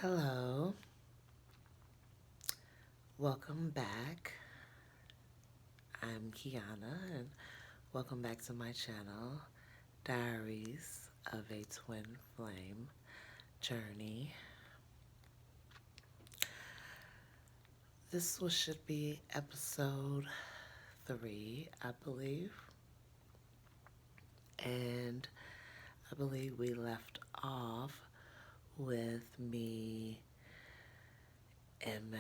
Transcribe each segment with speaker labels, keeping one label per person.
Speaker 1: Hello, welcome back. I'm Kiana, and welcome back to my channel, Diaries of a Twin Flame Journey. Should be episode 3, I believe, and I believe we left off with me and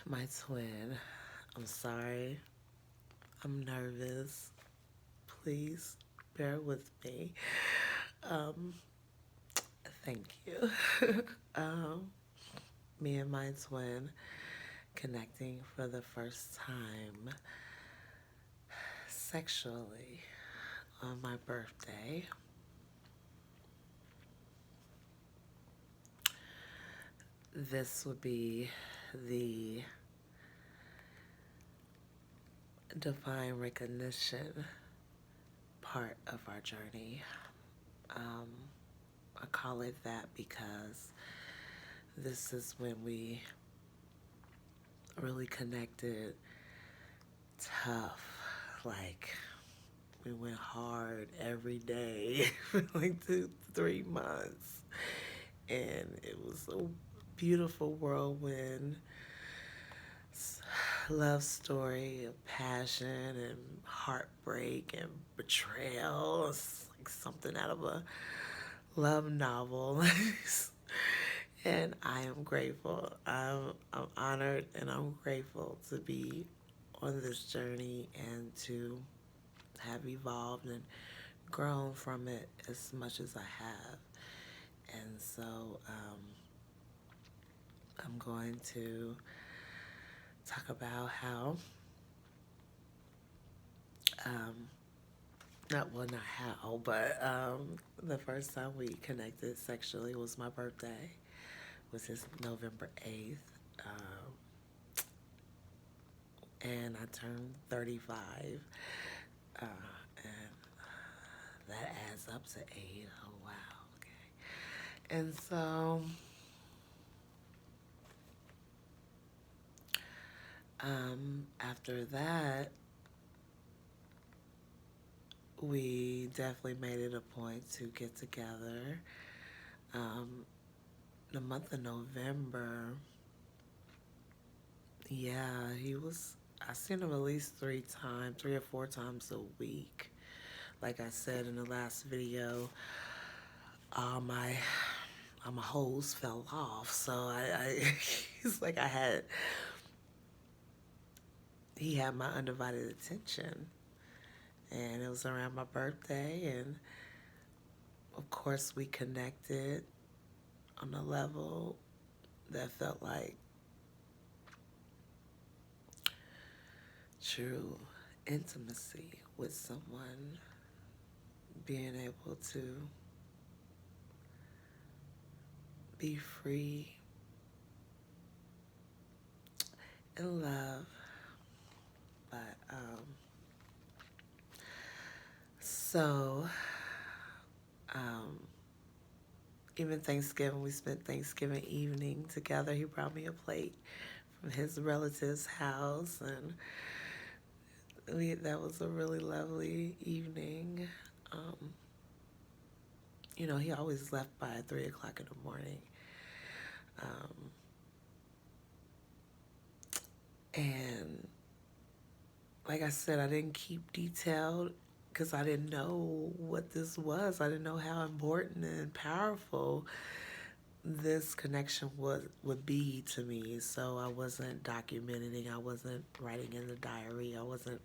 Speaker 1: my twin. I'm sorry, I'm nervous. Please bear with me. Um, Thank you. um, Me and my twin connecting for the first time sexually on my birthday. This would be the divine recognition part of our journey. Um, I call it that because this is when we really connected tough. Like, we went hard every day for like 3 months. And it was a beautiful whirlwind love story of passion and heartbreak and betrayal. It's like something out of a love novel. And I am grateful. I'm honored and I'm grateful to be on this journey and to have evolved and grown from it as much as I have. And so I'm going to talk about how, um, not how, but the first time we connected sexually was my birthday, was this November 8th. And I turned 35. And that adds up to 8. Oh, wow. Okay. And so, after that, we definitely made it a point to get together. The month of November, yeah, I seen him at least 3 times, 3 or 4 times a week. Like I said in the last video, all my hose fell off. So it's like he had my undivided attention. And it was around my birthday, and of course we connected on a level that felt like true intimacy with someone, being able to be free in love. But so um, even Thanksgiving, we spent Thanksgiving evening together. He brought me a plate from his relative's house, and that was a really lovely evening. Um, he always left by 3 o'clock in the morning. Um, and like I said, I didn't keep detailed because I didn't know what this was. I didn't know how important and powerful this connection would be to me. So I wasn't documenting. I wasn't writing in the diary. I wasn't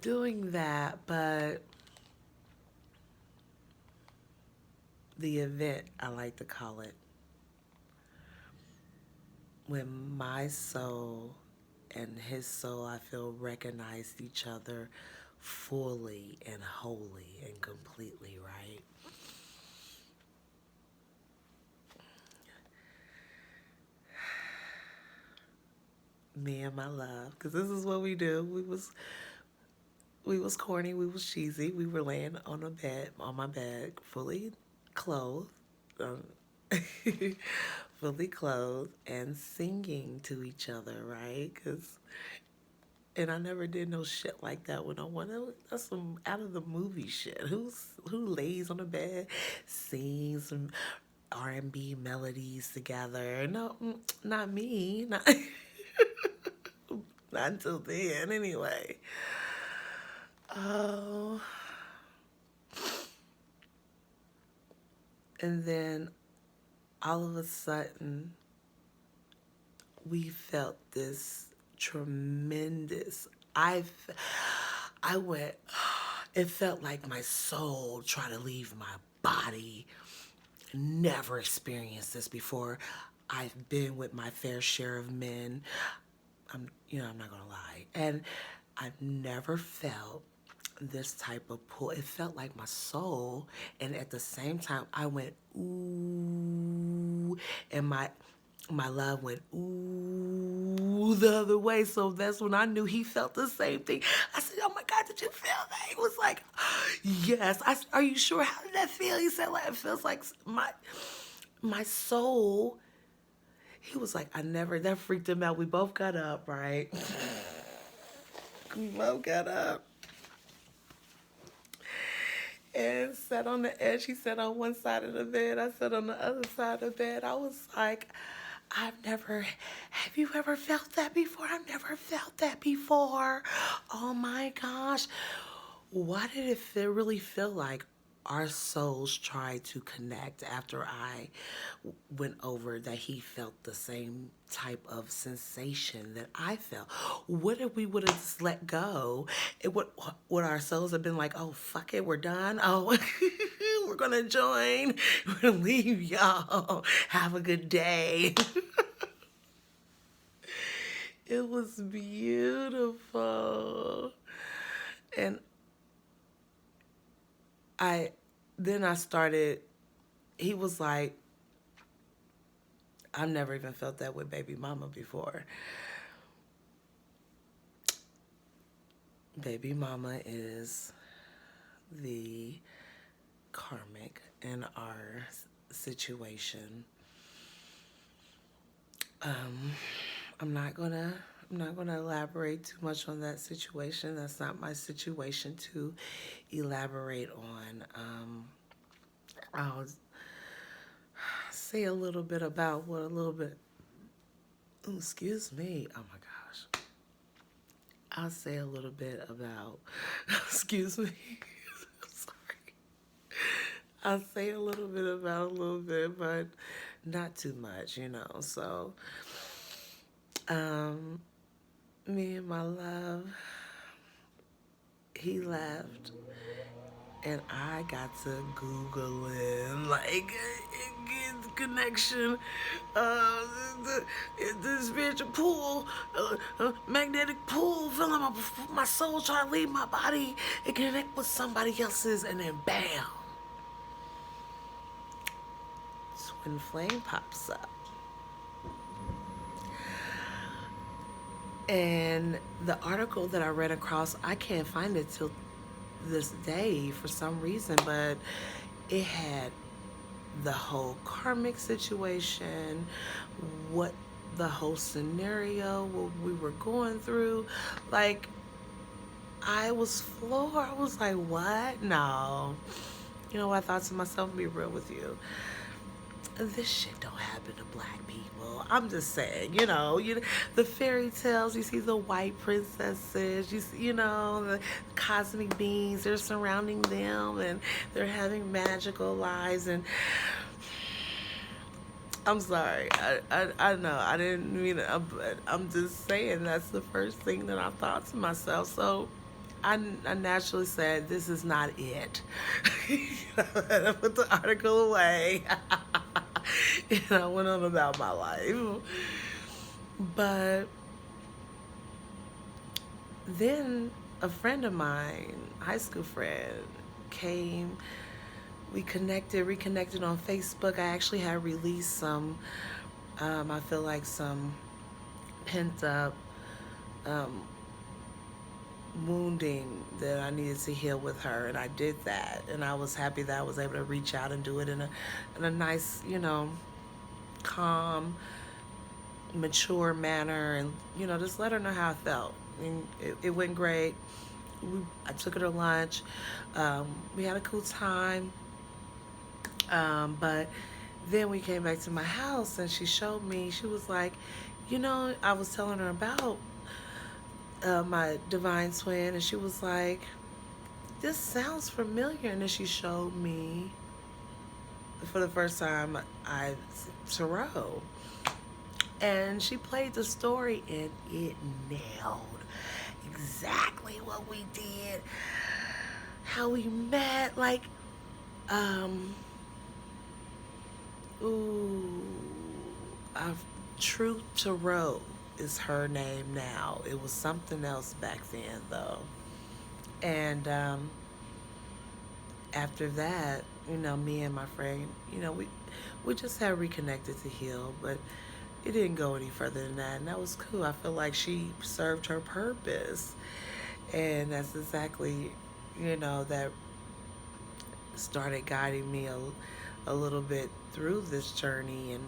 Speaker 1: doing that. But the event, I like to call it, when my soul and his soul, I feel, recognized each other fully and wholly and completely, right? Me and my love, because this is what we do. We was corny, we was cheesy. We were laying on my bed, fully clothed, fully clothed and singing to each other, right? And I never did no shit like that with no one. That's some out of the movie shit. Who lays on the bed, sings some R&B melodies together? No, not me. Not, not until then, anyway. Oh, and then all of a sudden, we felt this tremendous. I went. It felt like my soul trying to leave my body. Never experienced this before. I've been with my fair share of men. I'm not gonna lie, and I've never felt this type of pull. It felt like my soul, and at the same time, I went ooh, and my love went ooh the other way. So that's when I knew he felt the same thing. I said, "Oh my God, did you feel that?" He was like, "Yes." I said, "Are you sure? How did that feel?" He said, "Like it feels like my soul." He was like, "I never." That freaked him out. We both got up, right? We both got up and sat on the edge. He sat on one side of the bed. I sat on the other side of the bed. I was like, have you ever felt that before? I've never felt that before. Oh my gosh. Why did it really feel like our souls tried to connect after I went over that he felt the same type of sensation that I felt? What if we would have just let go? Would our souls have been like, oh, fuck it, we're done? Oh, we're going to join. We're going to leave y'all. Have a good day. It was beautiful. And I started, he was like, I've never even felt that with baby mama before. Baby mama is the karmic in our situation. I'm not gonna elaborate too much on that situation. That's not my situation to elaborate on. I'll say a little bit about what a little bit. Ooh, excuse me. Oh my gosh. I'll say a little bit about. Excuse me. Sorry. I'll say a little bit about a little bit, but not too much, So, me and my love, he left, and I got to Googling, like, connection, uh, the spiritual pull, magnetic pull, feeling my soul trying to leave my body and connect with somebody else's, and then bam, twin flame pops up. And the article that I read across, I can't find it till this day for some reason, but it had the whole karmic situation, what the whole scenario, what we were going through. Like, I was floored. I was like, what? No. I thought to myself, be real with you. This shit don't happen to black people. I'm just saying, the fairy tales, you see the white princesses, you see, the cosmic beings, they're surrounding them and they're having magical lives. And I'm sorry, I know, I didn't mean it, but I'm just saying that's the first thing that I thought to myself. So I naturally said, this is not it. And I put the article away. And I went on about my life. But then a friend of mine, high school friend, came. We reconnected on Facebook. I actually had released some, I feel like some pent up wounding that I needed to heal with her, and I did that. And I was happy that I was able to reach out and do it in a nice, calm, mature manner, and just let her know how I felt. And it went great. I took her to lunch. We had a cool time. But then we came back to my house, and she showed me. She was like, I was telling her about my divine twin, and she was like, this sounds familiar. And then she showed me for the first time tarot, and she played the story, and it nailed exactly what we did, how we met. Like, ooh, Truth Tarot is her name now. It was something else back then, though. And after that, me and my friend, we just had reconnected to heal, but it didn't go any further than that, and that was cool. I feel like she served her purpose, and that's exactly, that started guiding me a little bit through this journey. And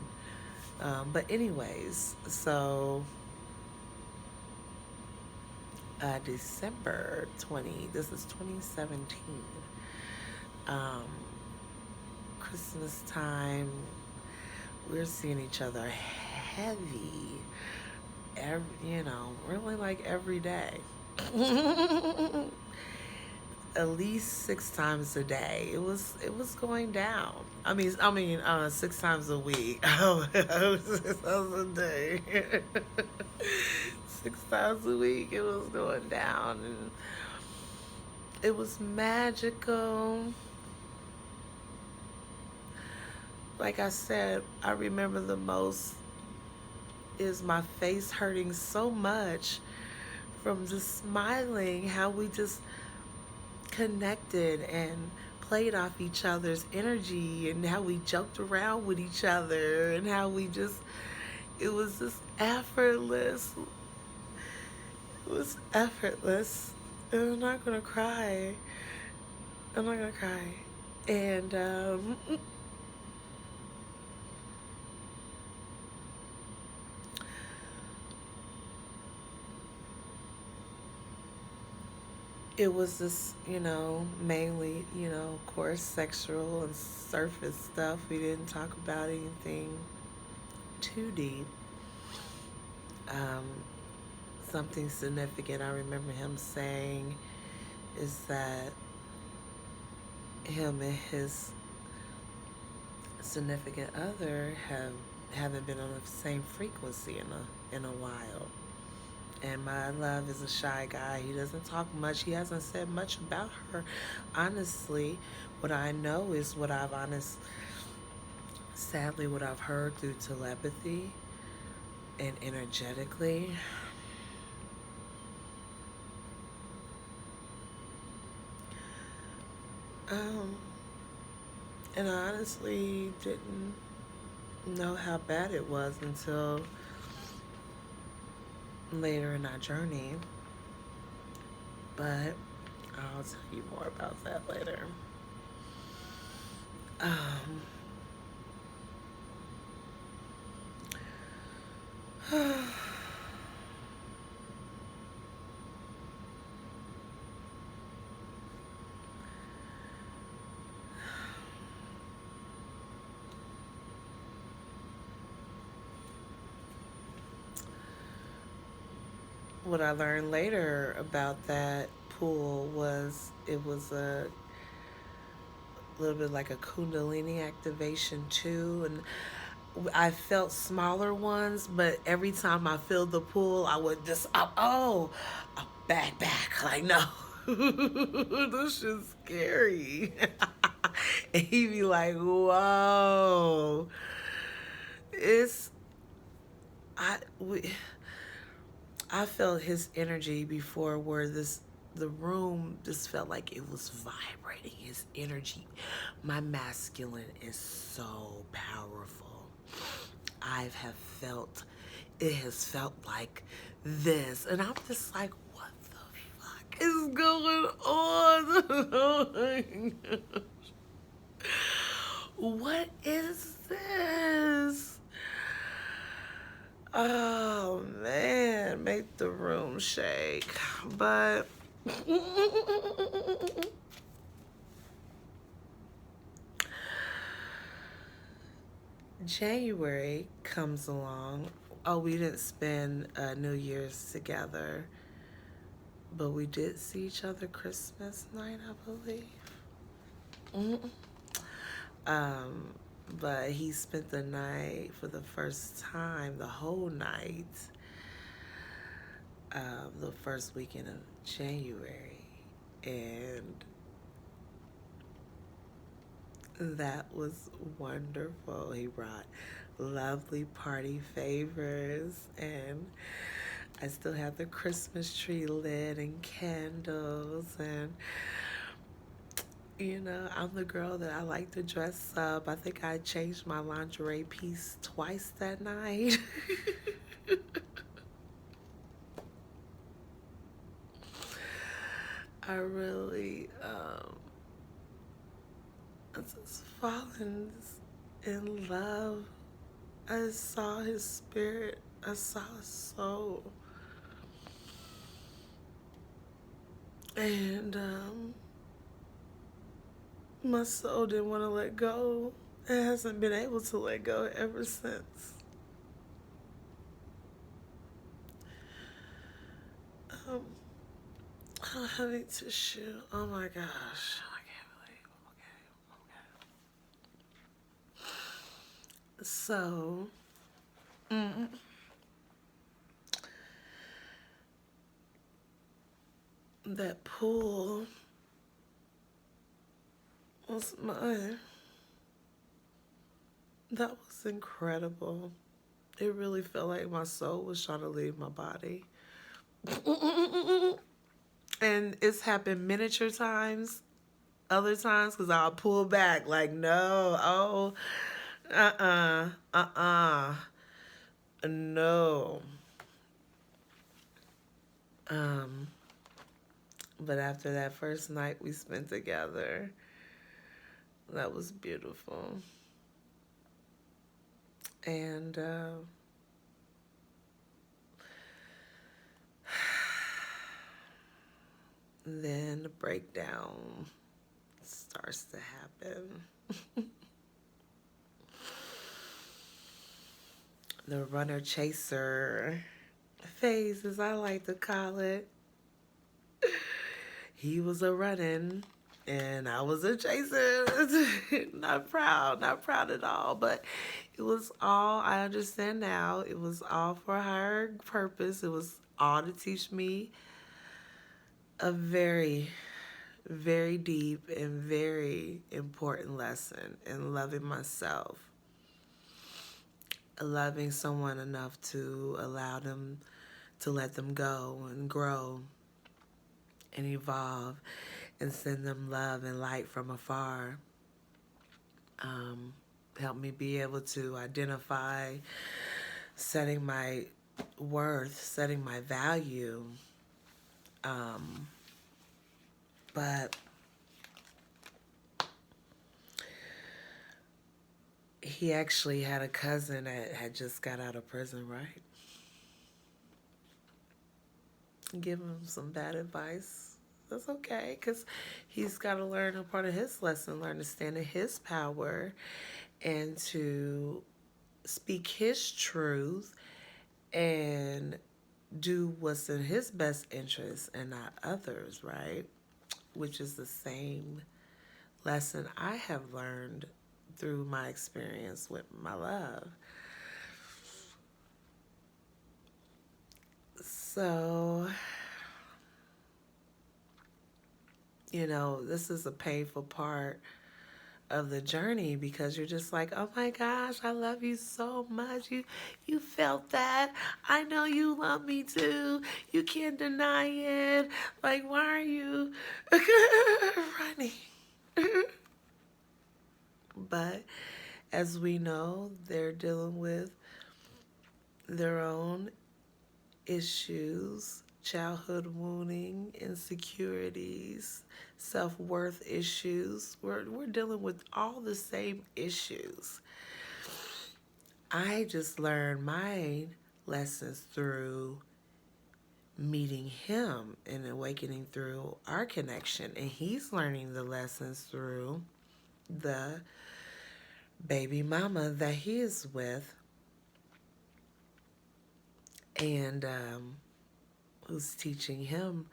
Speaker 1: but anyways, so December 20, this is 2017, Christmas time, we're seeing each other heavy, really like every day. At least 6 times a day. It was going down. I mean, 6 times a week. Oh, 6 times a day. 6 times a week. It was going down, and it was magical. Like I said, I remember the most is my face hurting so much from just smiling, how we just connected and played off each other's energy, and how we joked around with each other, and how it was just effortless. It was effortless. And I'm not gonna cry. I'm not gonna cry. And it was just, mainly, of course, sexual and surface stuff. We didn't talk about anything too deep. Something significant I remember him saying is that him and his significant other haven't been on the same frequency in a while. And my love is a shy guy. He doesn't talk much. He hasn't said much about her. Honestly, what I know is sadly, what I've heard through telepathy and energetically. And I honestly didn't know how bad it was until later in our journey, but I'll tell you more about that later. What I learned later about that pool was it was a little bit like a Kundalini activation too, and I felt smaller ones, but every time I filled the pool, I would just I'm back, like, no. This shit's scary. And he'd be like, whoa. I felt his energy before, where the room just felt like it was vibrating. His energy, my masculine is so powerful. It has felt like this, and I'm just like, what the fuck? is going on? Oh my God. What is this? Oh man, make the room shake. But January comes along. Oh, we didn't spend New Year's together, but we did see each other Christmas night, I believe. Mm-mm. Um, but he spent the night for the first time, the whole night, the first weekend of January. And that was wonderful. He brought lovely party favors, and I still have the Christmas tree lit and candles. And you know, I'm the girl that I like to dress up. I think I changed my lingerie piece twice that night. I really, I just fallen in love. I saw his spirit. I saw his soul. And my soul didn't want to let go. It hasn't been able to let go ever since. Um, I don't have any tissue. Oh my gosh. I can't believe. Okay. So, mm, that pool was mine. That was incredible. It really felt like my soul was trying to leave my body. And it's happened miniature times, other times, because I'll pull back, like, no, oh, no. Um, but after that first night we spent together, that was beautiful. And then the breakdown starts to happen. The runner chaser phase, as I like to call it. He was a running and I was a chaser. Not proud at all, but it was all, I understand now, it was all for a higher purpose. It was all to teach me a very, very deep and very important lesson in loving myself, loving someone enough to allow them to let them go and grow and evolve and send them love and light from afar. Help me be able to identify setting my worth, setting my value. But he actually had a cousin that had just got out of prison, right? Give him some bad advice. That's okay, because he's got to learn a part of his lesson, learn to stand in his power and to speak his truth and do what's in his best interest and not others, right? Which is the same lesson I have learned through my experience with my love. So, you know, this is a painful part of the journey because you're just like, oh my gosh, I love you so much. You felt that. I know you love me too. You can't deny it. Like, why are you running? But as we know, they're dealing with their own issues childhood wounding, insecurities, self-worth issues. We're dealing with all the same issues. I just learned my lessons through meeting him and awakening through our connection, and he's learning the lessons through the baby mama that he is with, and who's teaching him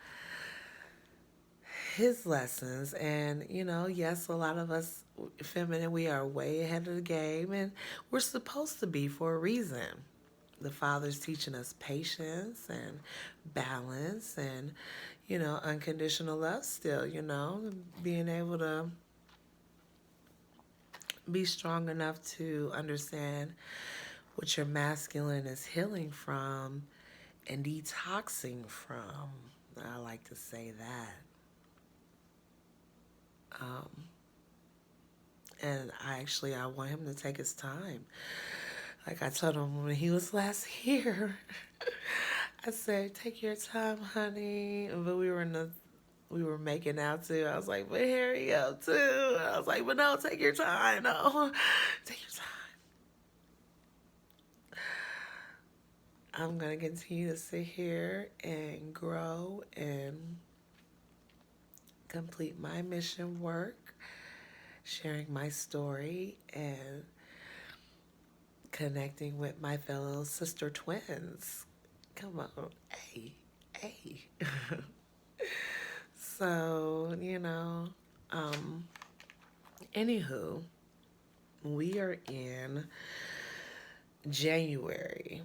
Speaker 1: his lessons. And yes, a lot of us feminine, we are way ahead of the game, and we're supposed to be for a reason. The Father's teaching us patience and balance and unconditional love still, being able to be strong enough to understand what your masculine is healing from and detoxing from. I like to say that. And I want him to take his time. Like I told him when he was last here, I said, "Take your time, honey." But we were making out too. I was like, "But hurry up too." I was like, "But no, take your time. No, take your time." I'm gonna continue to sit here and grow and complete my mission work, sharing my story and connecting with my fellow sister twins. Come on, hey, hey. So, anywho, we are in January,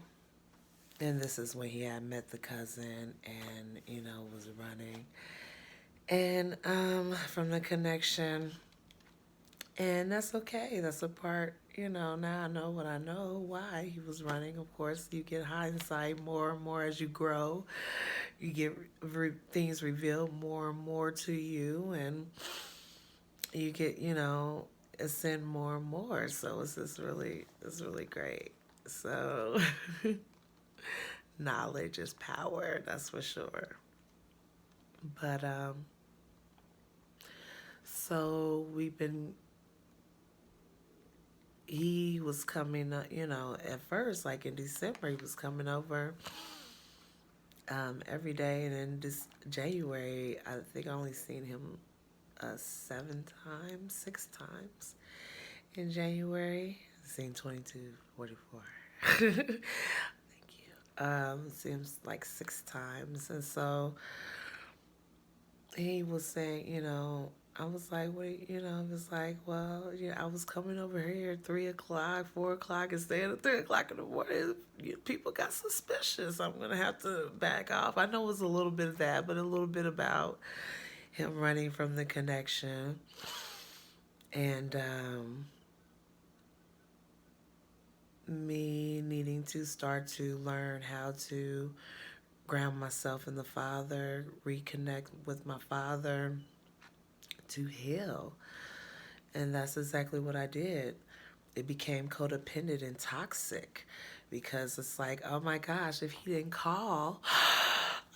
Speaker 1: and this is when he had met the cousin and, was running. And from the connection, and that's okay. That's a part, now I know what I know, why he was running. Of course, you get hindsight more and more as you grow. You get things revealed more and more to you, and you get, ascend more and more. So it's really great. So knowledge is power, that's for sure. But so he was coming up, at first, like in December, he was coming over every day. And in this January, I think I only seen him 6 times in January. I've seen 2244. Thank you. Seems like 6 times. And so he was saying, I was like, wait, it was like, well, I was coming over here at 3 o'clock, 4 o'clock, instead of 3 o'clock in the morning. People got suspicious. I'm going to have to back off. I know it was a little bit of that, but a little bit about him running from the connection. And me needing to start to learn how to ground myself in the Father, reconnect with my Father, to heal. And that's exactly what I did. It became codependent and toxic because it's like, oh my gosh, if he didn't call,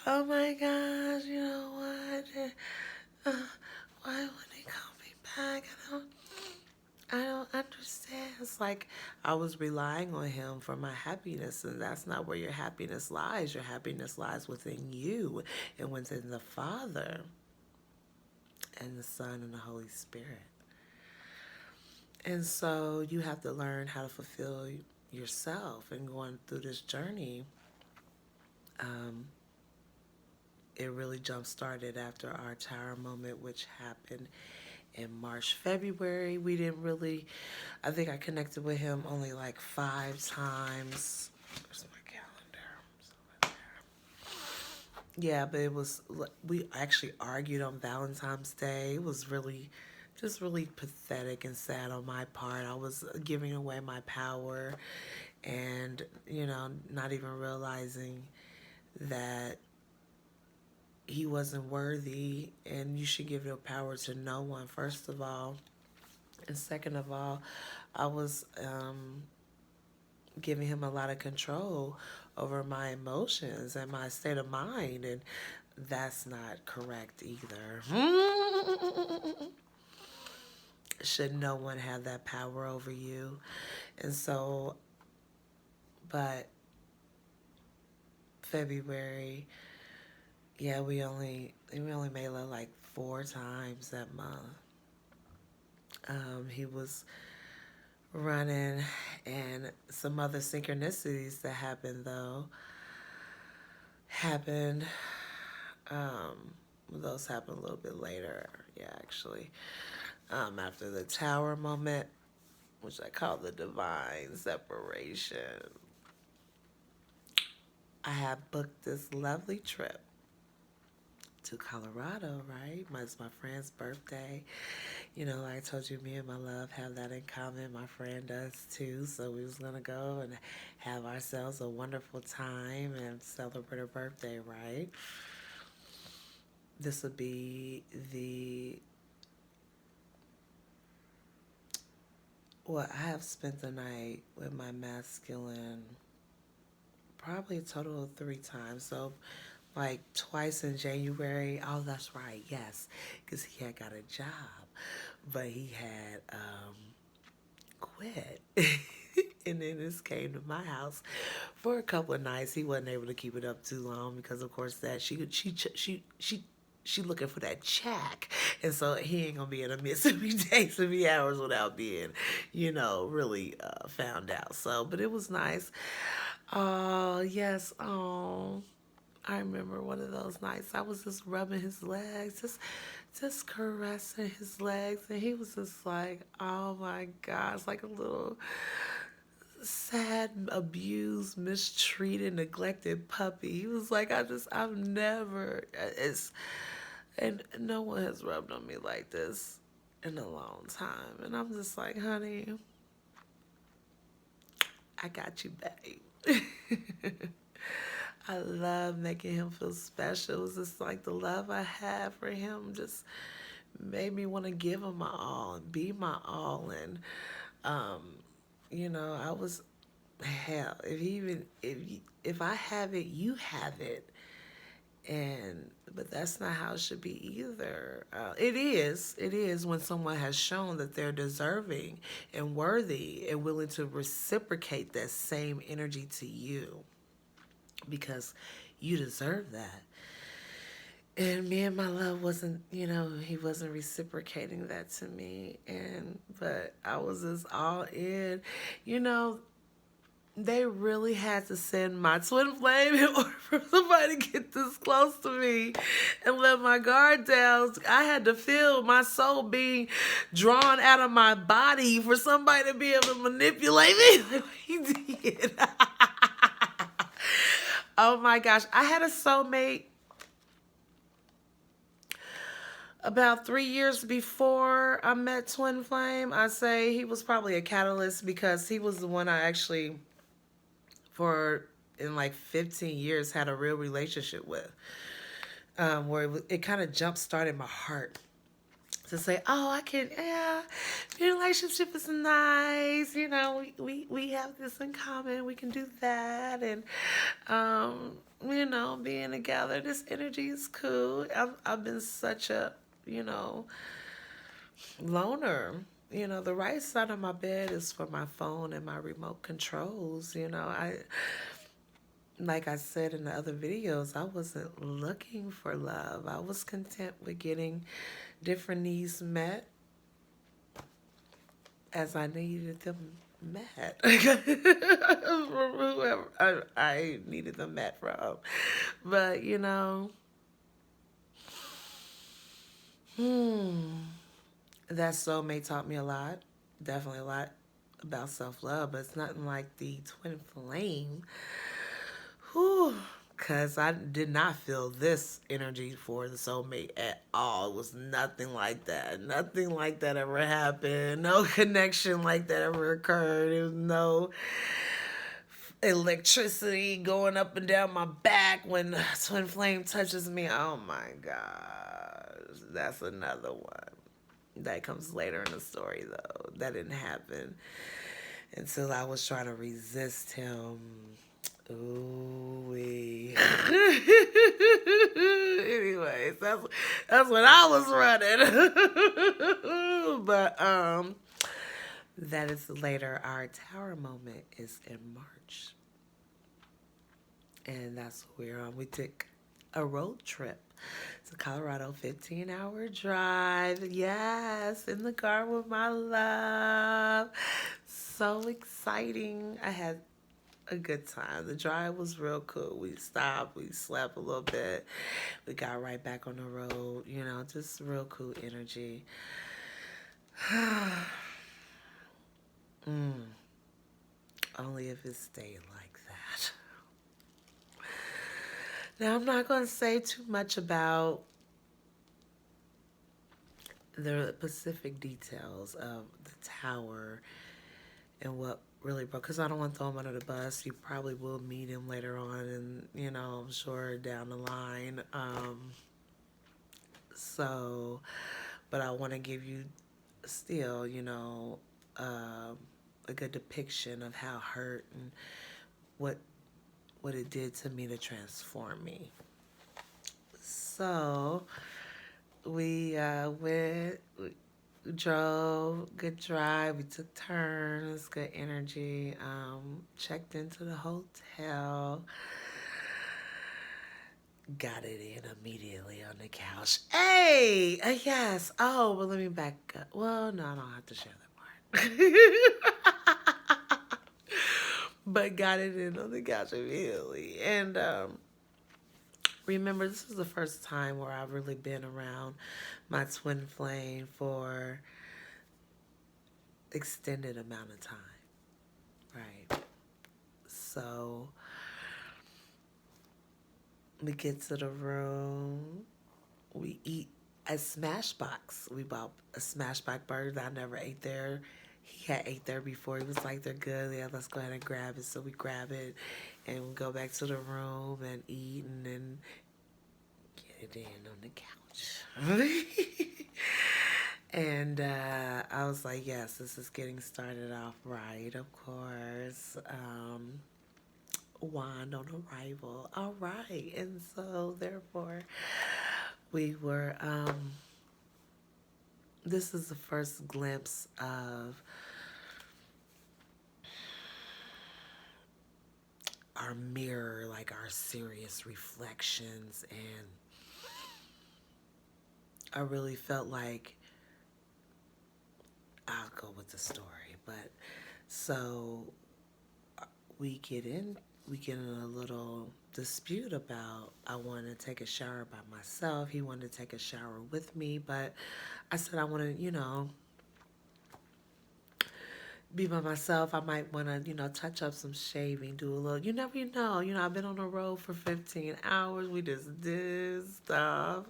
Speaker 1: oh my gosh, you know what? Why wouldn't he call me back? I don't understand. It's like I was relying on him for my happiness, and that's not where your happiness lies. Your happiness lies within you and within the Father and the Son and the Holy Spirit. And so you have to learn how to fulfill yourself. And going through this journey, it really jump-started after our tower moment, which happened in March, February. We didn't really, I think I connected with him only like 5 times. Where's my calendar? Yeah, but we actually argued on Valentine's Day. It was really pathetic and sad on my part. I was giving away my power and, not even realizing that he wasn't worthy, and you should give your power to no one, first of all. And second of all, I was giving him a lot of control over my emotions and my state of mind, and that's not correct either. Should no one have that power over you? And so, but February, yeah, we only made love like 4 times that month. He was running, and some other synchronicities that happened though happened. Those happened a little bit later. Yeah, actually, after the tower moment, which I call the divine separation, I had booked this lovely trip to Colorado, right? It's my friend's birthday. You know, like I told you, me and my love have that in common. My friend does too. So we was gonna go and have ourselves a wonderful time and celebrate her birthday, right? This would be I have spent the night with my masculine probably a total of 3 times. So like twice in January. Oh, that's right. Yes, because he had got a job, but he had quit. And then this came to my house for a couple of nights. He wasn't able to keep it up too long because, of course, that she looking for that check, and so he ain't gonna be able to miss every day, so many hours without being, really found out. So, but it was nice. Oh yes. Oh, I remember one of those nights. I was just rubbing his legs, just caressing his legs, and he was just like, "Oh my gosh," like a little sad, abused, mistreated, neglected puppy. He was like, I've never, and no one has rubbed on me like this in a long time. And I'm just like, honey, I got you, babe. I love making him feel special. It was just like the love I had for him just made me want to give him my all and be my all. And, I was, hell, if I have it, you have it. But that's not how it should be either. It is when someone has shown that they're deserving and worthy and willing to reciprocate that same energy to you, because you deserve that. And me and my love wasn't, he wasn't reciprocating that to me. But I was just all in. You know, they really had to send my twin flame in order for somebody to get this close to me and let my guard down. I had to feel my soul being drawn out of my body for somebody to be able to manipulate me like he did. Oh my gosh. I had a soulmate about 3 years before I met Twin Flame. I say he was probably a catalyst because he was the one I actually, for in like 15 years, had a real relationship with, where it kind of jump started my heart to say, oh, I can, yeah, your relationship is nice, we have this in common, we can do that, and being together, this energy is cool. I've been such a, loner. The right side of my bed is for my phone and my remote controls. Like I said in the other videos, I wasn't looking for love. I was content with getting different needs met as I needed them met. From whoever I needed them met from. But, that soulmate taught me a lot. Definitely a lot about self-love, but it's nothing like the twin flame. Whew. Because I did not feel this energy for the soulmate at all. It was nothing like that. Nothing like that ever happened. No connection like that ever occurred. There was no electricity going up and down my back when twin flame touches me. Oh my gosh. That's another one. That comes later in the story, though. That didn't happen until I was trying to resist him. Ooh wee. Anyways, that's when I was running. But that is later. Our tower moment is in March. And that's where we took a road trip to Colorado, 15-hour drive. Yes, in the car with my love. So exciting. I had a good time. The drive was real cool. We stopped, we slept a little bit. We got right back on the road, you know, just real cool energy. Only if it stayed like that. Now, I'm not going to say too much about the specific details of the tower and what really broke, because I don't want to throw him under the bus. You probably will meet him later on, and, you know, I'm sure down the line. But I want to give you still, you know, a good depiction of how hurt and what it did to me to transform me. So we drove, good drive. We took turns, good energy. Checked into the hotel. Got it in immediately on the couch. Hey, yes. Oh, well, let me back up. Well, no, I don't have to share that part. But got it in on the couch immediately. And remember, this is the first time where I've really been around my twin flame for extended amount of time. Right. So we get to the room. We eat a Smashbox. We bought a Smashbox burger that I never ate there. He had ate there before. He was like, they're good. Yeah, let's go ahead and grab it. So we grab it and we go back to the room and eat and then get it in on the couch. And I was like, yes, this is getting started off right, of course. Wand on arrival. All right. And so, therefore, we were, this is the first glimpse of our mirror, like our serious reflections. And I really felt like, I'll go with the story, but so we get in a little dispute about I wanted to take a shower by myself. He wanted to take a shower with me, but I said I want to, you know, be by myself. I might want to, you know, touch up some shaving, do a little, you never know. You know, I've been on the road for 15 hours. We just did stuff.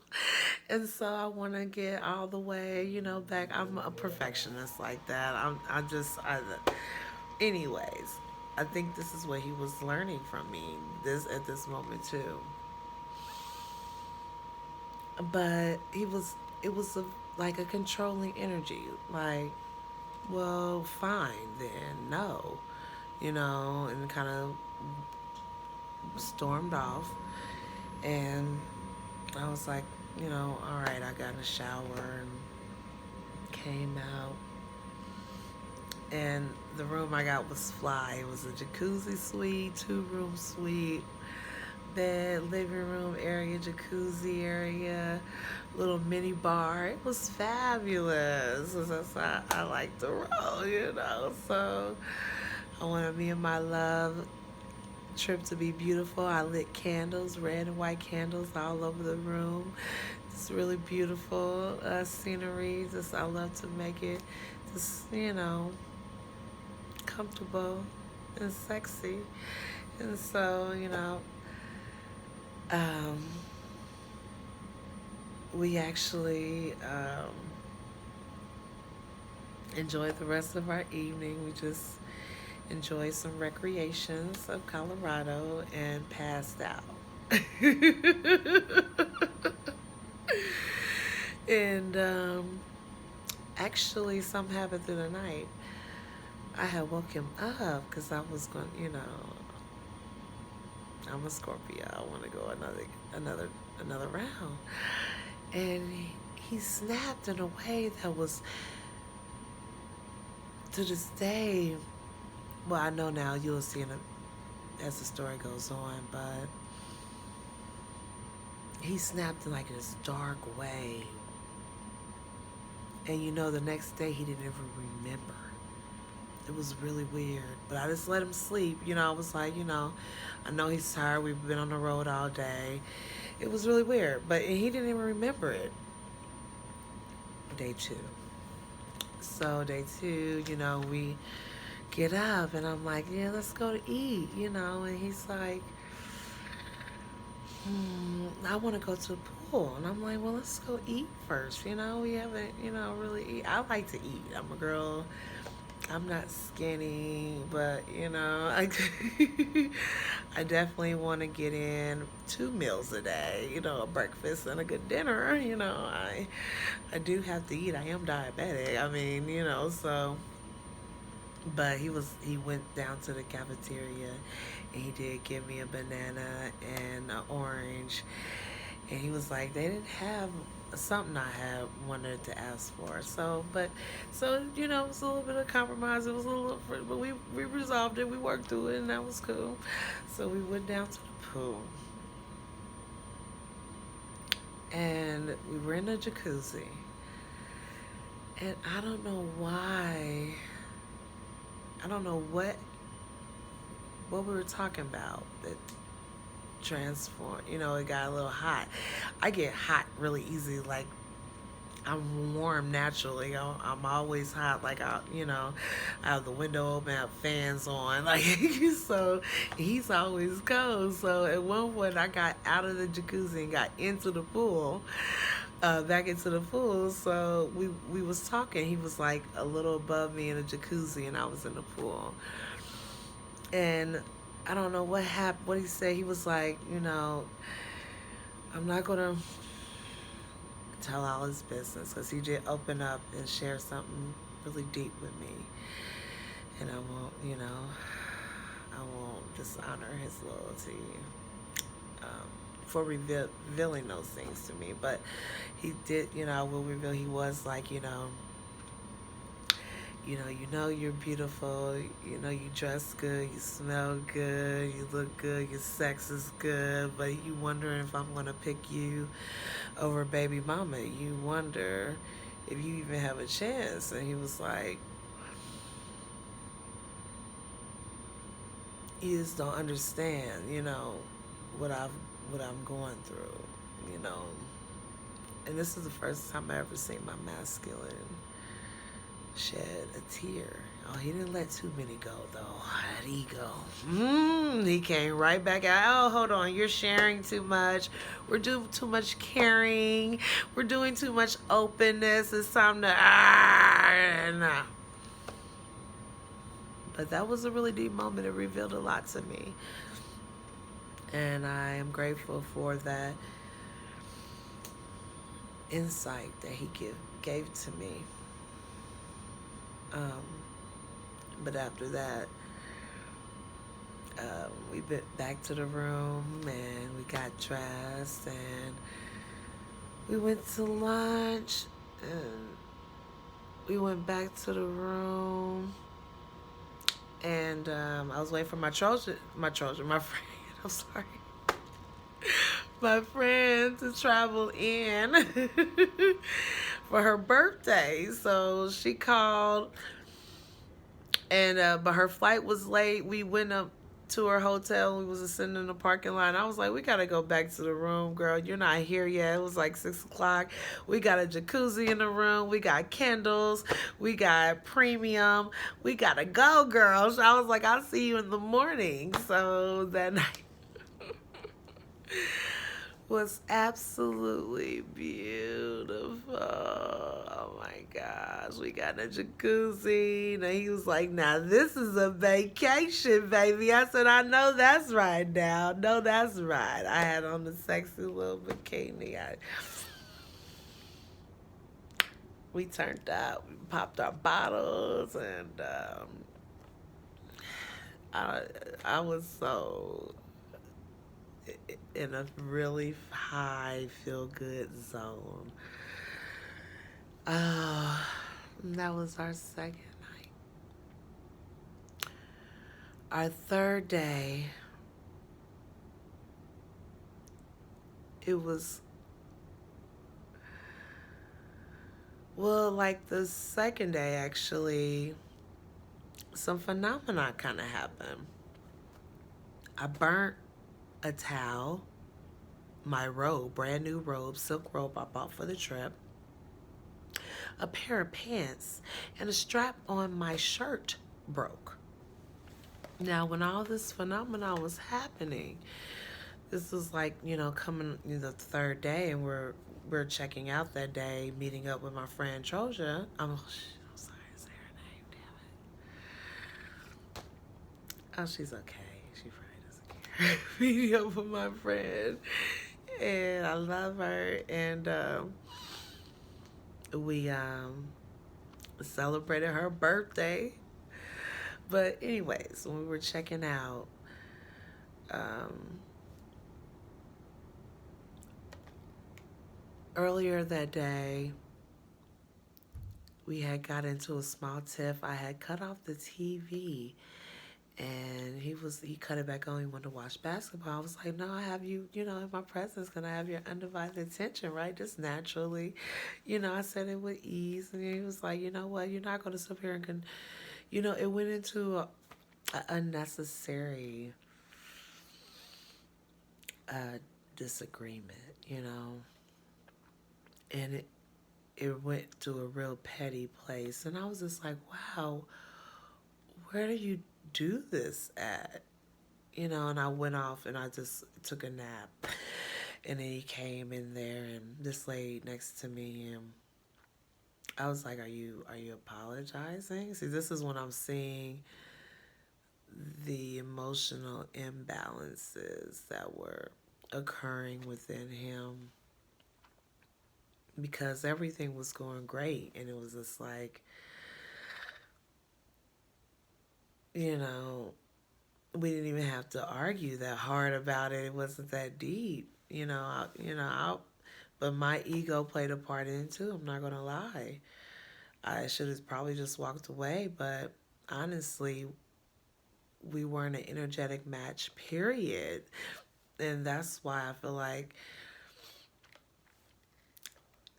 Speaker 1: And so I want to get all the way, you know, back. I'm a perfectionist like that. Anyways, I think this is what he was learning from me at this moment too. But it was like a controlling energy. Like, well, fine then, no, you know, and kind of stormed off. And I was like, you know, all right, I got in the shower and came out. And the room I got was fly. It was a jacuzzi suite, 2-room suite, bed, living room area, jacuzzi area, little mini bar. It was fabulous. That's how I like to roll, you know. So I wanted me and my love trip to be beautiful. I lit candles, red and white candles all over the room. It's really beautiful scenery. Just I love to make it just, you know, comfortable and sexy. And so, you know, we actually enjoyed the rest of our evening. We just enjoyed some recreations of Colorado and passed out. And actually, some happened through the night. I had woke him up because I was going, I'm a Scorpio. I want to go another round. And he snapped in a way that was, to this day, well, I know now you'll see as the story goes on, but he snapped in like this dark way. And the next day he didn't even remember. It was really weird. But I just let him sleep. I was like, I know he's tired. We've been on the road all day. It was really weird. But he didn't even remember it. Day 2. So day 2, we get up and I'm like, yeah, let's go to eat, and he's like, I want to go to the pool. And I'm like, well, let's go eat first. We haven't, really eat. I like to eat. I'm a girl. I'm not skinny, but, I definitely want to get in 2 meals a day, a breakfast and a good dinner. I do have to eat. I am diabetic. I mean, so. But he went down to the cafeteria and he did give me a banana and an orange. And he was like, they didn't have something I had wanted to ask for. So it was a little bit of compromise. It was a little, but we resolved it. We worked through it, and that was cool. So we went down to the pool. And we were in a jacuzzi. And I don't know why. I don't know what we were talking about that transformed. It got a little hot. I get hot really easy. Like, I'm warm naturally. I'm always hot. Like, I have the window open, I have fans on. Like, so he's always cold. So at one point, I got out of the jacuzzi and got into the pool. Back into the pool. So we was talking. He was like a little above me in a jacuzzi, and I was in the pool. And I don't know what happened. What he said. He was like, I'm not gonna tell all his business, because he did open up and share something really deep with me, and I won't dishonor his loyalty for revealing those things to me. But he did, I will reveal he was like, you're beautiful, you dress good, you smell good, you look good, your sex is good, but you wondering if I'm gonna pick you over baby mama. You wonder if you even have a chance. And he was like, you just don't understand, what I'm going through, And this is the first time I ever seen my masculine shed a tear. Oh, he didn't let too many go, though. That ego. He came right back out. Oh, hold on. You're sharing too much. We're doing too much caring. We're doing too much openness. It's time to... nah. But that was a really deep moment. It revealed a lot to me. And I am grateful for that insight that he gave to me. But after that, we went back to the room and we got dressed and we went to lunch and we went back to the room and I was waiting for my friend, I'm sorry, my friend to travel in for her birthday. So she called, and but her flight was late. We went up to her hotel. We was sitting in the parking lot. I was like, we gotta go back to the room, girl. You're not here yet. It was like 6 o'clock. We got a jacuzzi in the room. We got candles. We got premium. We gotta go, girl. So I was like, I'll see you in the morning. So that night was absolutely beautiful. Oh my gosh. We got a jacuzzi. Now he was like, now this is a vacation, baby. I said, I know that's right now. No, that's right. I had on the sexy little bikini. We turned up. We popped our bottles and I, I was so in a really high feel good zone. Uh, that was our second night. Our third day, it was, well, like the second day actually, some phenomena kind of happened. I burnt a towel, my robe, brand new robe, silk robe I bought for the trip, a pair of pants, and a strap on my shirt broke. Now, when all this phenomena was happening, this was like, coming the third day, and we're checking out that day, meeting up with my friend Troja. I'm sorry to say her name, damn it. Oh, she's okay. She probably doesn't care. Meeting up with my friend, and I love her, and we celebrated her birthday. But anyways, when we were checking out, um, earlier that day, we had got into a small tiff. I had cut off the TV, and he cut it back on. He wanted to watch basketball. I was like, no, I have you, in my presence, gonna have your undivided attention, right? Just naturally, I said it with ease, and he was like, you know what, you're not gonna sit here and it went into a unnecessary uh, disagreement, and it went to a real petty place, and I was just like, wow, where do you do this at? And I went off and I just took a nap. And then he came in there and just laid next to me, and I was like, are you apologizing? See, this is when I'm seeing the emotional imbalances that were occurring within him, because everything was going great, and it was just like, you know, we didn't even have to argue that hard about it. It wasn't that deep, but my ego played a part in it too. I'm not gonna lie. I should have probably just walked away, but honestly, we weren't an energetic match, period. And that's why I feel like,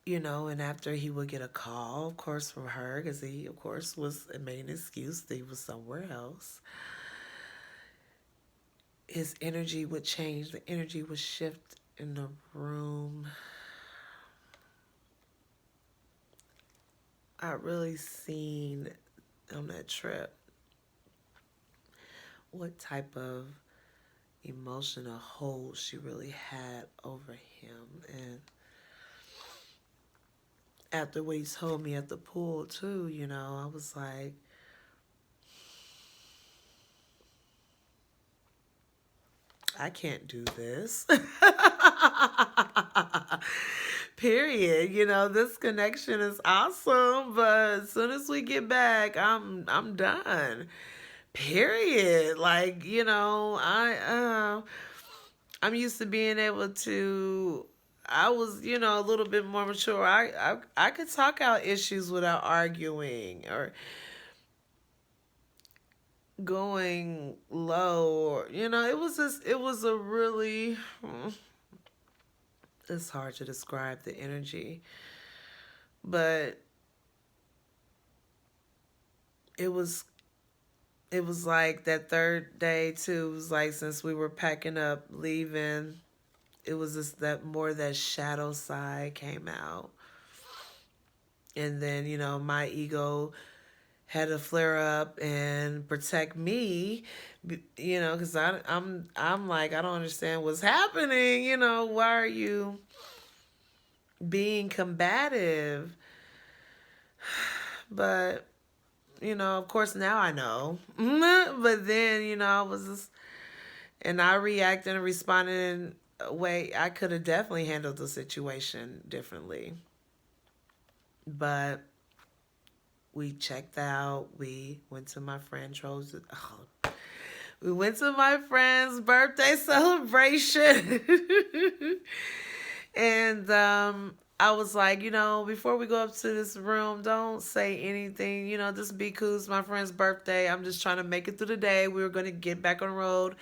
Speaker 1: and after he would get a call, of course, from her, because he, of course, made an excuse that he was somewhere else, his energy would change. The energy would shift in the room. I really seen on that trip what type of emotional hold she really had over him. And after what he told me at the pool too, I was like, I can't do this. Period. This connection is awesome, but as soon as we get back, I'm done. Period. Like, I'm used to being able to. I was, a little bit more mature. I could talk out issues without arguing or going low, or it was a really, it's hard to describe the energy, but it was it was like that third day too. It was like, since we were packing up leaving, it was just that shadow side came out. And then, my ego had to flare up and protect me, because I'm like, I don't understand what's happening. Why are you being combative? But of course now I know. But then, I was just, and I reacted and responded in a way I could have definitely handled the situation differently. But we checked out. We went to my friend Troja. Oh, We went to my friend's birthday celebration. And I was like, before we go up to this room, don't say anything. Just be cool. It's my friend's birthday. I'm just trying to make it through the day. We were going to get back on the road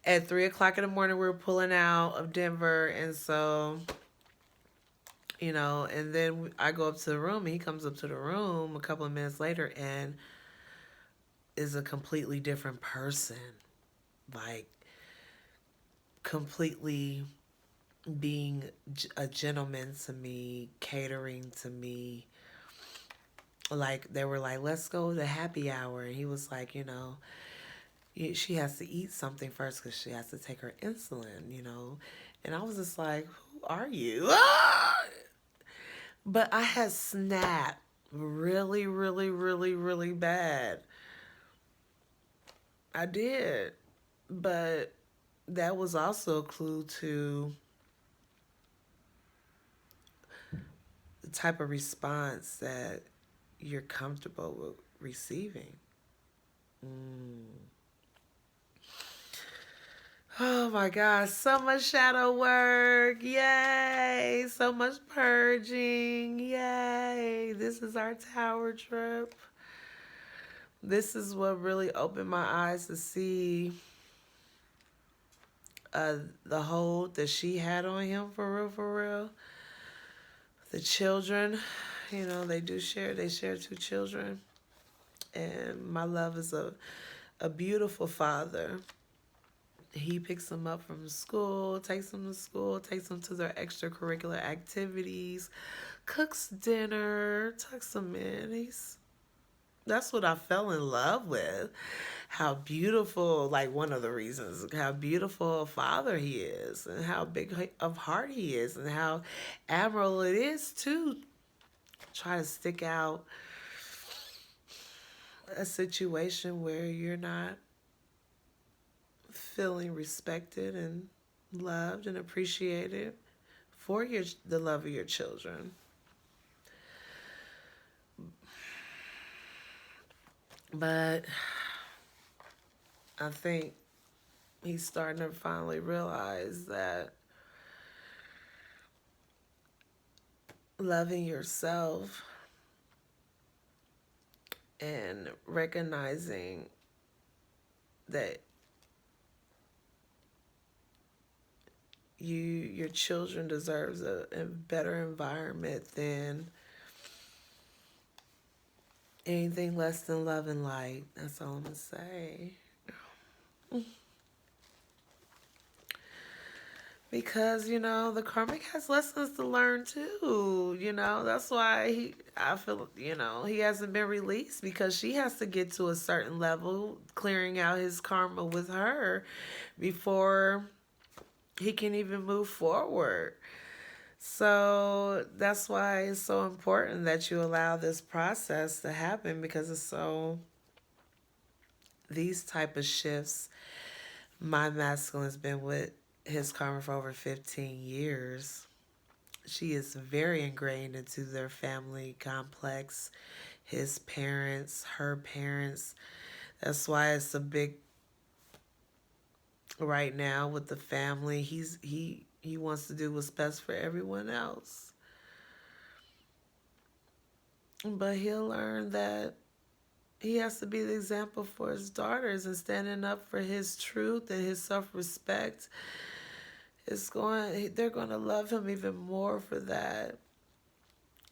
Speaker 1: at 3 o'clock in the morning. We were pulling out of Denver. And so, and then I go up to the room, and he comes up to the room a couple of minutes later and is a completely different person. Like, completely being a gentleman to me, catering to me. Like, they were like, let's go to happy hour. And he was like, she has to eat something first because she has to take her insulin. And I was just like, who are you? But I had snapped really, really, really, really bad. I did. But that was also a clue to the type of response that you're comfortable with receiving. Oh my gosh, so much shadow work. Yay. So much purging. Yay. This is our tower trip. This is what really opened my eyes to see the hold that she had on him, for real, for real. The children, they share 2 children. And my love is a beautiful father. He picks them up from school, takes them to school, takes them to their extracurricular activities, cooks dinner, tucks them in. That's what I fell in love with. How beautiful, like one of the reasons, how beautiful a father he is, and how big of heart he is, and how admirable it is to try to stick out a situation where you're not feeling respected and loved and appreciated for the love of your children. But I think he's starting to finally realize that loving yourself and recognizing that your children deserves a better environment than anything less than love and light. That's all I'm gonna say. Because, the karmic has lessons to learn too. That's why I feel, he hasn't been released, because she has to get to a certain level, clearing out his karma with her before he can even move forward. So that's why it's so important that you allow this process to happen, because these type of shifts, my masculine has been with his karma for over 15 years. She is very ingrained into their family complex, his parents, her parents. That's why it's a big right now with the family. He wants to do what's best for everyone else. But he'll learn that he has to be the example for his daughters, and standing up for his truth and his self-respect. They're going to love him even more for that.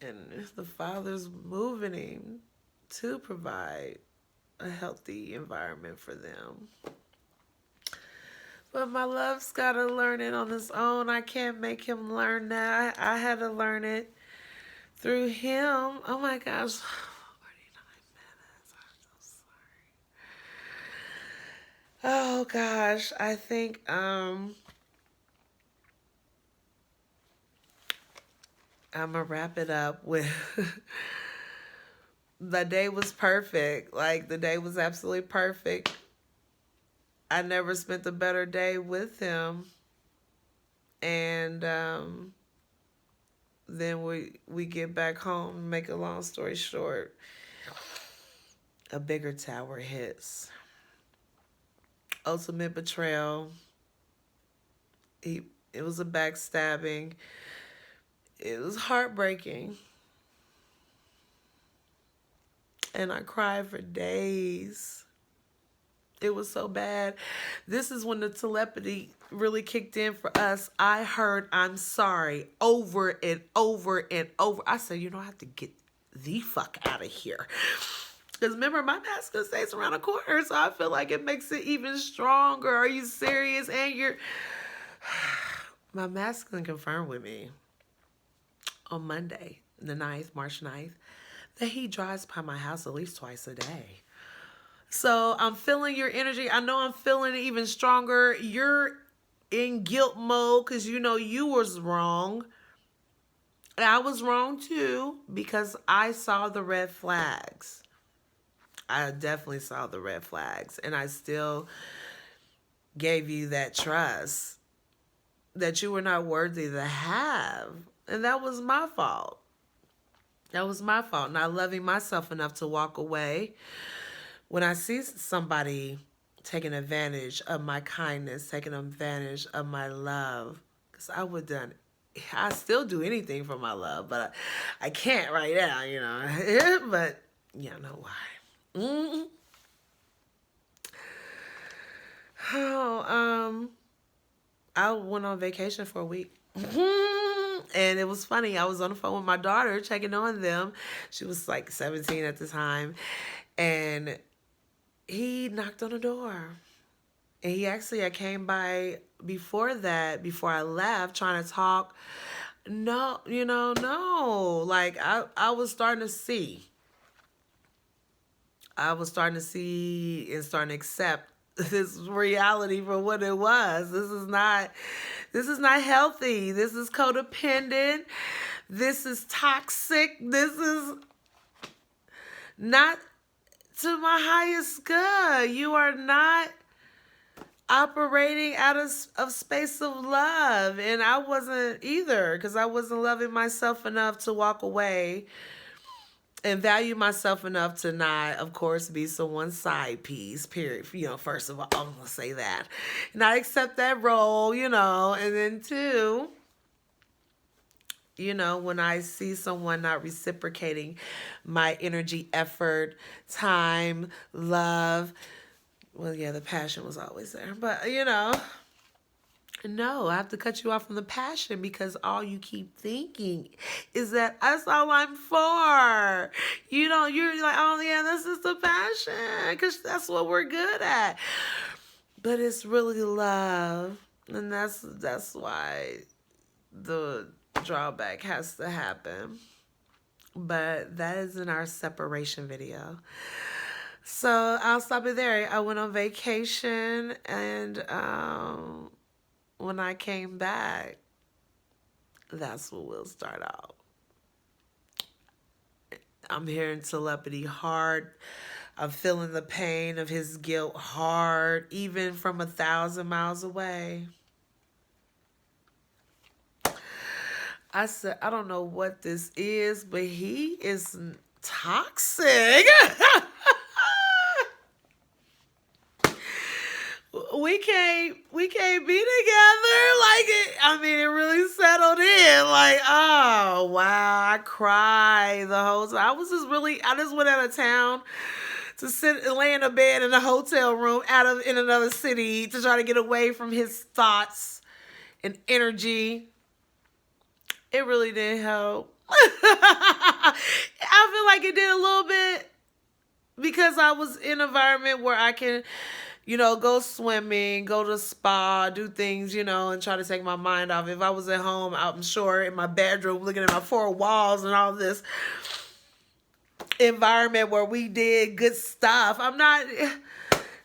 Speaker 1: And the father's moving him to provide a healthy environment for them. But my love's got to learn it on his own. I can't make him learn that. I had to learn it through him. Oh my gosh. 49 minutes. I'm so sorry. Oh gosh. I think I'm going to wrap it up with the day was perfect. Like, the day was absolutely perfect. I never spent a better day with him. And then we get back home. Make a long story short, a bigger tower hits. ultimate betrayal. It was a backstabbing. It was heartbreaking. And I cried for days. It was so bad. This is when the telepathy really kicked in for us. I heard "I'm sorry" over and over and over. I said, I have to get the fuck out of here. Because remember, my masculine stays around the corner, so I feel like it makes it even stronger. Are you serious? And my masculine confirmed with me on Monday, the 9th, March 9th, that he drives by my house at least twice a day. So I'm feeling your energy. I know I'm feeling it even stronger. You're in guilt mode because you was wrong. And I was wrong too because I saw the red flags. I definitely saw the red flags. And I still gave you that trust that you were not worthy to have. And that was my fault. That was my fault. Not loving myself enough to walk away. When I see somebody taking advantage of my kindness, taking advantage of my love, because I still do anything for my love, but I can't right now, but you know why. Mm-hmm. Oh, I went on vacation for a week. And it was funny. I was on the phone with my daughter checking on them. She was like 17 at the time. And he knocked on the door. And I came by before I left, trying to talk. No, no. Like, I was starting to see. I was starting to see and starting to accept this reality for what it was. This is not healthy. This is codependent. This is toxic. This is not to my highest good. You are not operating out of space of love. And I wasn't either, because I wasn't loving myself enough to walk away and value myself enough to not, of course, be someone's side piece, period. First of all, I'm going to say that. And I accept that role, and then two, when I see someone not reciprocating my energy, effort, time, love, well, yeah, the passion was always there. But, no, I have to cut you off from the passion because all you keep thinking is that that's all I'm for. You're like, oh, yeah, this is the passion because that's what we're good at. But it's really love. And that's why the drawback has to happen. But that is in our separation video. So I'll stop it there. I went on vacation and when I came back, that's what we'll start out. I'm hearing telepathy hard. I'm feeling the pain of his guilt hard, even from 1,000 miles away. I said, I don't know what this is, but he is toxic. We can't be together. Like it really settled in. Like, oh wow, I cried the whole time. I just went out of town to sit and lay in a bed in a hotel room in another city to try to get away from his thoughts and energy. It really didn't help. I feel like it did a little bit because I was in an environment where I can, go swimming, go to spa, do things, and try to take my mind off. If I was at home, I'm sure in my bedroom, looking at my four walls and all this environment where we did good stuff.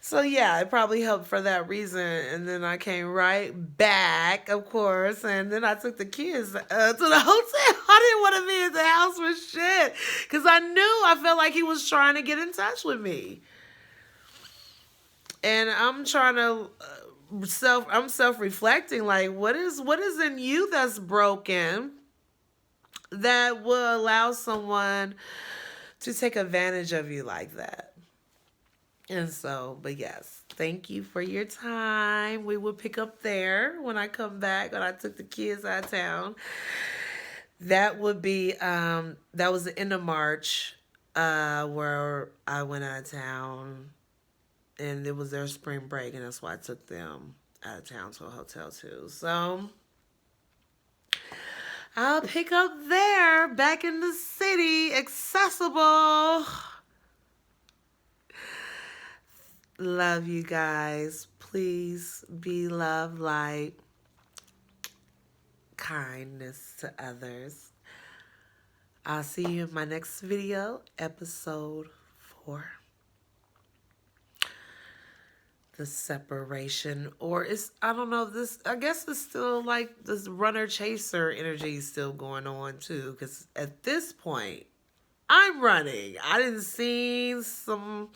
Speaker 1: So yeah, it probably helped for that reason. And then I came right back, of course. And then I took the kids to the hotel. I didn't want to be at the house with shit. Because I felt like he was trying to get in touch with me. And I'm trying to I'm self-reflecting, like what is in you that's broken that will allow someone to take advantage of you like that. And so, but yes, thank you for your time. We will pick up there when I come back, when I took the kids out of town. That would be that was the end of March, where I went out of town, and it was their spring break, and that's why I took them out of town to a hotel too. So I'll pick up there, back in the city, accessible. Love you guys. Please be love, light, kindness to others. I'll see you in my next video, episode 4. The separation, or it's, I don't know, this, I guess it's still like this runner chaser energy is still going on too, because at this point I'm running. I didn't see some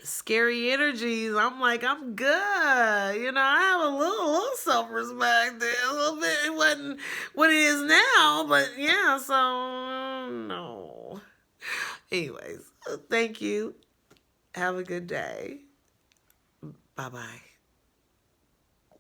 Speaker 1: scary energies. I'm like, I'm good. You know, I have a little self-respect there. A little bit. It wasn't what it is now, but yeah, so no. Anyways, thank you. Have a good day. Bye-bye.